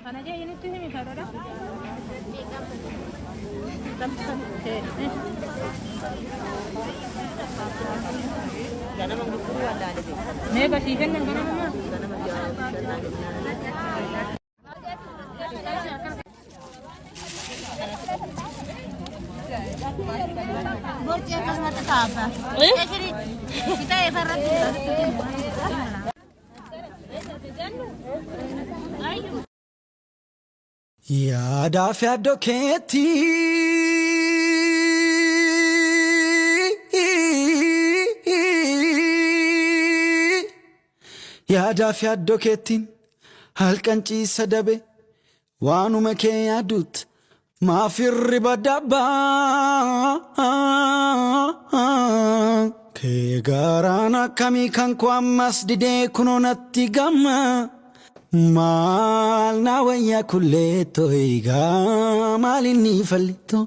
أنا جاي نتهم هذا أنا ما بقول ولا على ذي ما بشي فين أنا ما بورتي أكمل ما تتعبى kita ibarat يا دافع دوكيتي يا دافع دوكيتين هالكنتي سدبي وانو مكي يادوت ما في الربا دبا كي غارانا كمي كانكو أمس ديدي كنونتي غاما مالنا ويا كليتو إيغا ماليني فليتو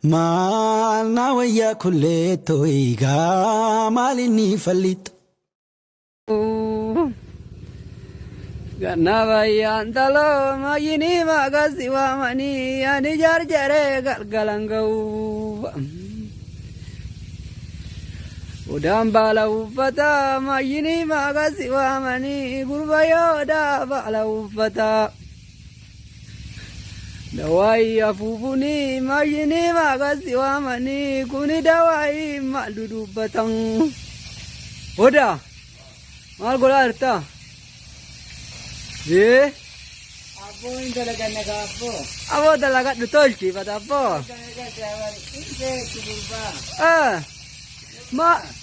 مالنا ويا كليتو إيغا ماليني فليتو Ganna bayan talo magini magasi wa mani ani jar jare galgalangau udam balau fata magini magasi wa mani gurbayo da balau fata dawai afufuni magini magasi wa mani kuni dawai maludu batang udah mal golarta ye Apo ini talaga nag-apo. Abo talaga dutolchi pada po.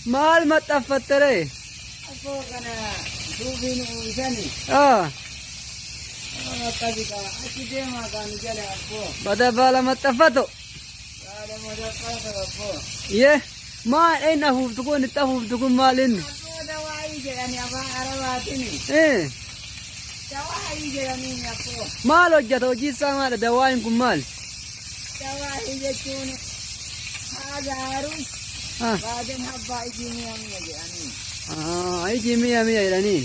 Mahal matafat tere. Apo kana dubin usani. Kasi ka aside magani jale apo. Pada bala matafato. Bala matafato apo. Ye mahal ay nahuftukun itahuftukun malin. Apo dawai jani apa arawatini. Dawai jani apo. Malo jato jisa mala dawain kumal. Dawai jatun. Hajarus. Badan habba ijini amnya jani. Iji miya ilani.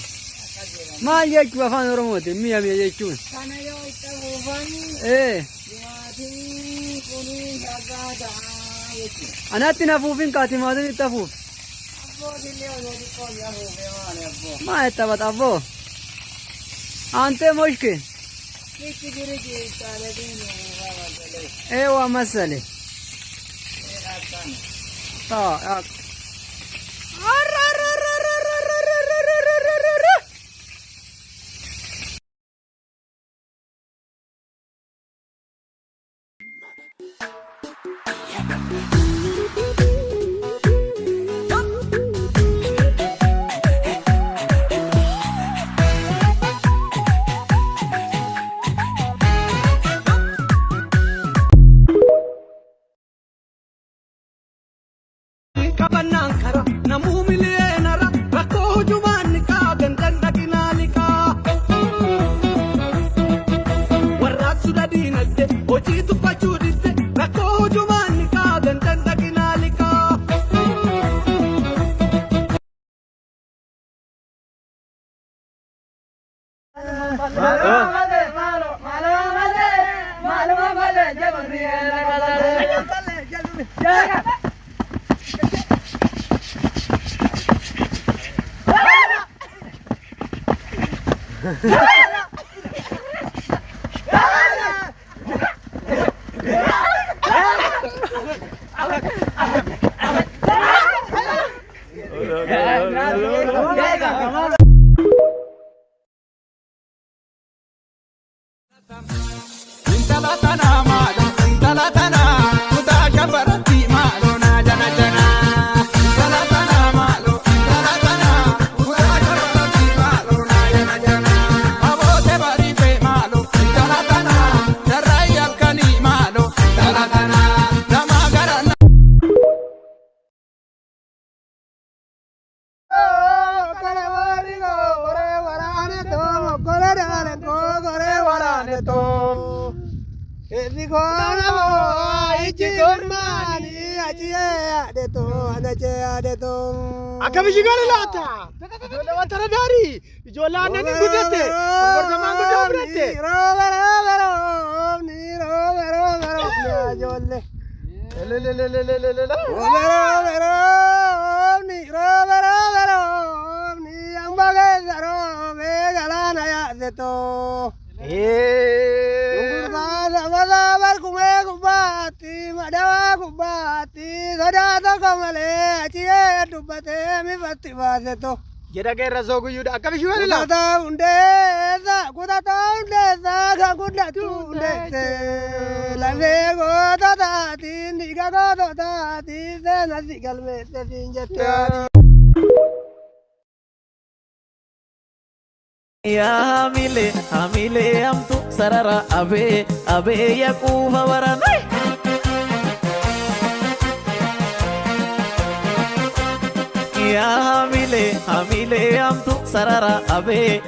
Mal ya kwa fan romote miya jechun. Kana yo itahufan. Dimati kuni sagada yechi. Anati nafufin kati madun itafuf. Apo dilio lodi ko ya hobe male apo. Ma etabat abo. Ante moshke. Kiki giri ji tare dini wa gale. Ewa masale. Ta. Kabanankara namu milenara rako jumanika gandan dakinalika warra sudadinagde ojitu pachudiste rako jumanika gandan dakinalika Akka bishigala laata. Ijoollee waan tara gaarii. Ijoollee aannan hin guddate. Gurgurtamaan guddaa fudhatte. Jeda ke raso guyu da akabishi wala la Kutata undesa kan kudatu undese Lave kutata tindiga kutata tise nasigal mete tinjata Ya hamile amtu sarara abe yakufa waranai Ya hamile amtu sarara abe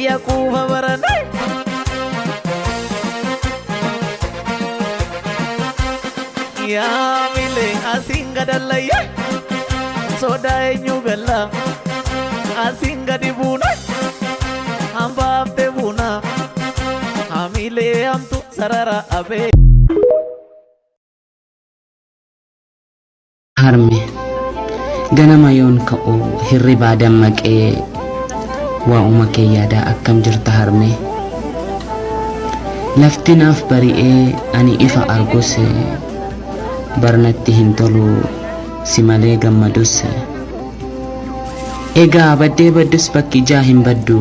yakufa waranai Ya hamile asinga dalaya soda enyugalla asinga dibuna Ambabte buna hamile amtu sarara abe Harme ganama yoon ka'u hirribaa dammaqee waa'uma kee yaada akkam jirta harme lafti naaf bari'ee ani ifa argus barnatti hin tolu si malee gammadus egaa baddee baddus bakki ijaa hin baddu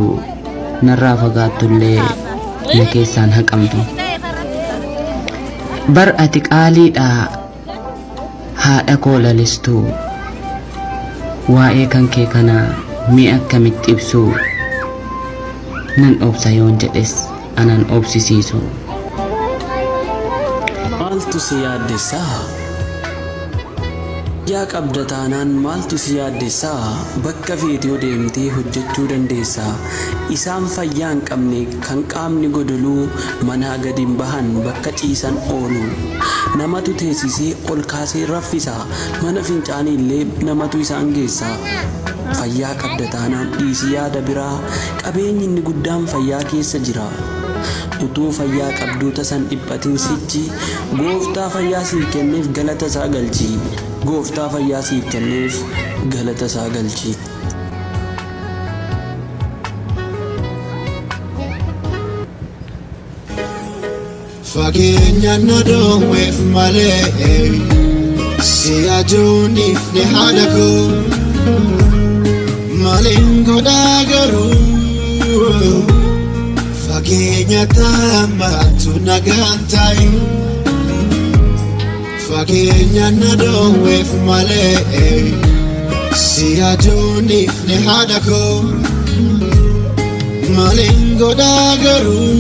narraa fagaattullee na keessaan haqamtu bar ati qaaliidha haadha koo lalistu waa'ee kan kee kana mi akkamitti ibsu nan obsa yoon jedhes anan obsisiisu maaltu si yaaddessaa yaa qabda taanaan maaltu si yaaddessaa bakka feetee deemtee hojjechuu dandeessaa isaan fayyaa hin qabne kan qaamni godoluu manaa gadi hin bahan bakka ciisan oolu namatu teessisee ol kaasee raffisaa mana fincaanii illee namatu isaan geessaa fayyaa qabda taanaan dhiisii yaada biraa qabeenyi inni guddaan fayyaa keessa jira utuu fayyaa qabduu tasan dhiphatin sichi gooftaa fayyaa siif kenneef galata isaa galchi gooftaa fayyaa siif kenneef galata isaa galchi Fageenya na dhoowweef malee si ajuuniif ni haadha koo maleen godhaa garuu fageenya taamaatu nagaan ta'i fageenya na dhoowweef malee si ajuuniif ni haadha koo maleen godhaa garuu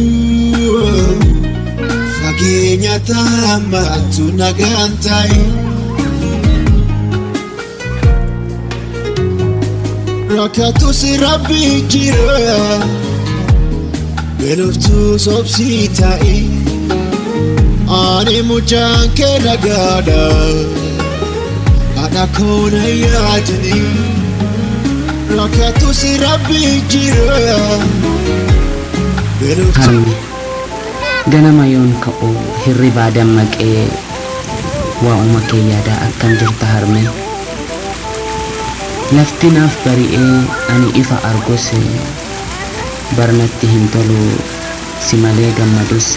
fageenya taamaatu nagaan ta'i rakkatu si rabbi jira beloftu sobsii ta'i ani mucaan kee nagaadha haadha koo na yaadani rakkatu si rabbi jira beloftu harme ganama yoon ka'u hirribaa dammaqee waa'uma kee yaada akkam jirta harme lafti naaf bari'ee ani ifa argus barnatti hin tolu si malee gammadus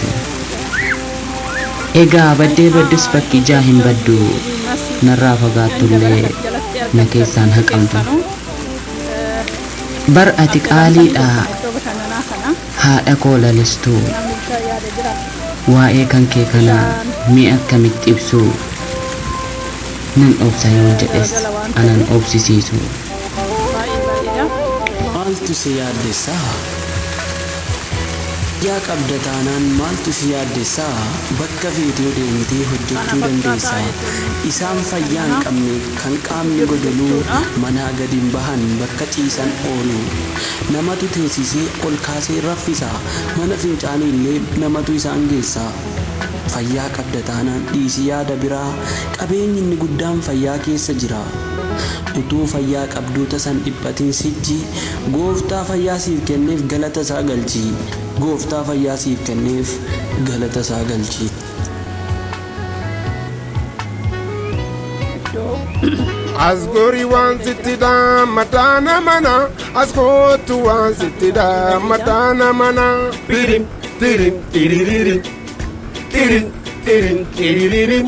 egaa baddee baddus bakki ijaa hin baddu narraa fagaattullee na keessaan haqamtu bar ati qaaliidha haadha koo lalistu waa'ee kan kee kana mi akkamitti ibsu nan obsa yoon jedhes anan obsisiisu maaltu si yaaddessaa yaa qabda taanaan maaltu si yaaddessaa bakka feetee deemtee hojjechuu dandeessaa isaan fayyaa hin qabne kan qaamni godoluu manaa gadi hin bahan bakka ciisan oolu namatu teessisee ol kaasee raffisaa mana fincaanii illee namatu isaan geessaa fayyaa qabda taanaan dhiisii yaada biraa qabeenyi inni guddaan fayyaa keessa jira utuu fayyaa qabduu tasan dhiphatin sichi gooftaa fayyaa siif kenneef galata isaa galchi gooftaa fayyaa siif kenneef galata isaa galchi Asgori wan sitida matana mana Asgotu wan sitida matana mana Tirim tirim tiriririm Tirim tirim tiriririm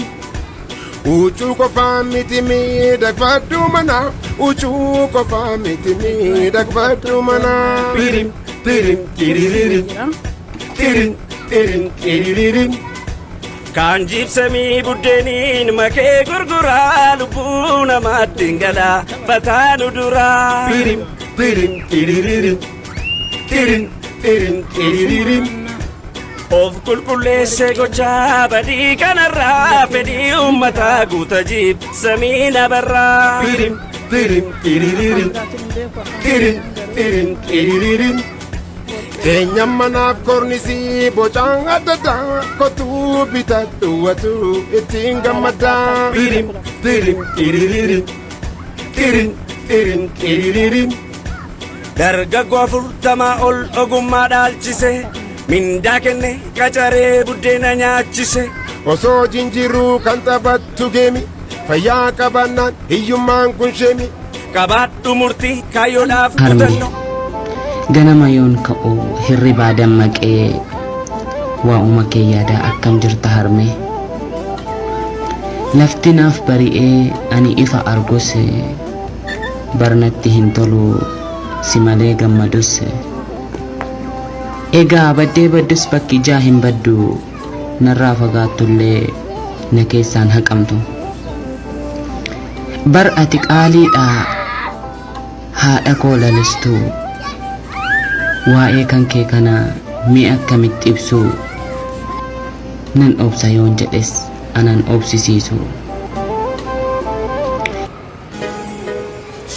Uchu ko famiti mi dagvadu mana Uchu ko famiti mi dagvadu mana Tirim tirim tiriririm Tirim tirim tiriririm Kanjib semi buddenin make gurgura lubuna madingala fatanu dura tirim tirim tiriririm tirim tirim tiriririm of kulkulle se gocha badi kanarra fedi ummata gutajib samina barra tirim tirim tiriririm tirim tirim tiriririm Kenyam manaf kornisi bocang adada kotu bitatu watu itinga mada tirim tirim tiriririm tirim tirim tiriririm dargaggo furtama ol ogumma dalchise minda kenne kachare buddena nyaachise oso jinjiru kan taphattu geemi fayyaa qabannan hiyyummaan kun sheemi qabaadhu murtii kaayyoodhaaf kutanno ganama yoon ka'u hirribaa dammaqee waa'uma kee yaada akkam jirta harme lafti naaf bari'ee ani ifa argus barnatti hin tolu si malee gammadus egaa baddee baddus bakki ijaa hin baddu narraa fagaattullee na keessaan haqamtu bar ati qaaliidha haadha koo lalistu waa'ee kan kee kana mi akkamitti ibsu nan obsa yoon jedhes anan obsisiisu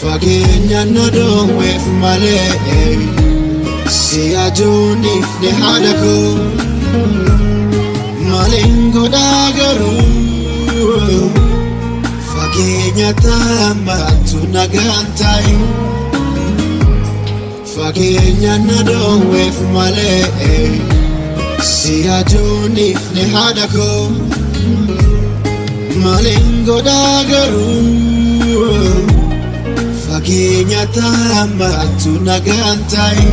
fageenya na dhoowweef malee si ajuuniif ni haadha koo maleen godhaa garuu fageenya taa'ammaatu nagaan taa'e fageenya na dhoowweef malee si ajuuniif ni haadha koo maleen godhaa garuu fageenya taa'ammaatu nagaan taa'e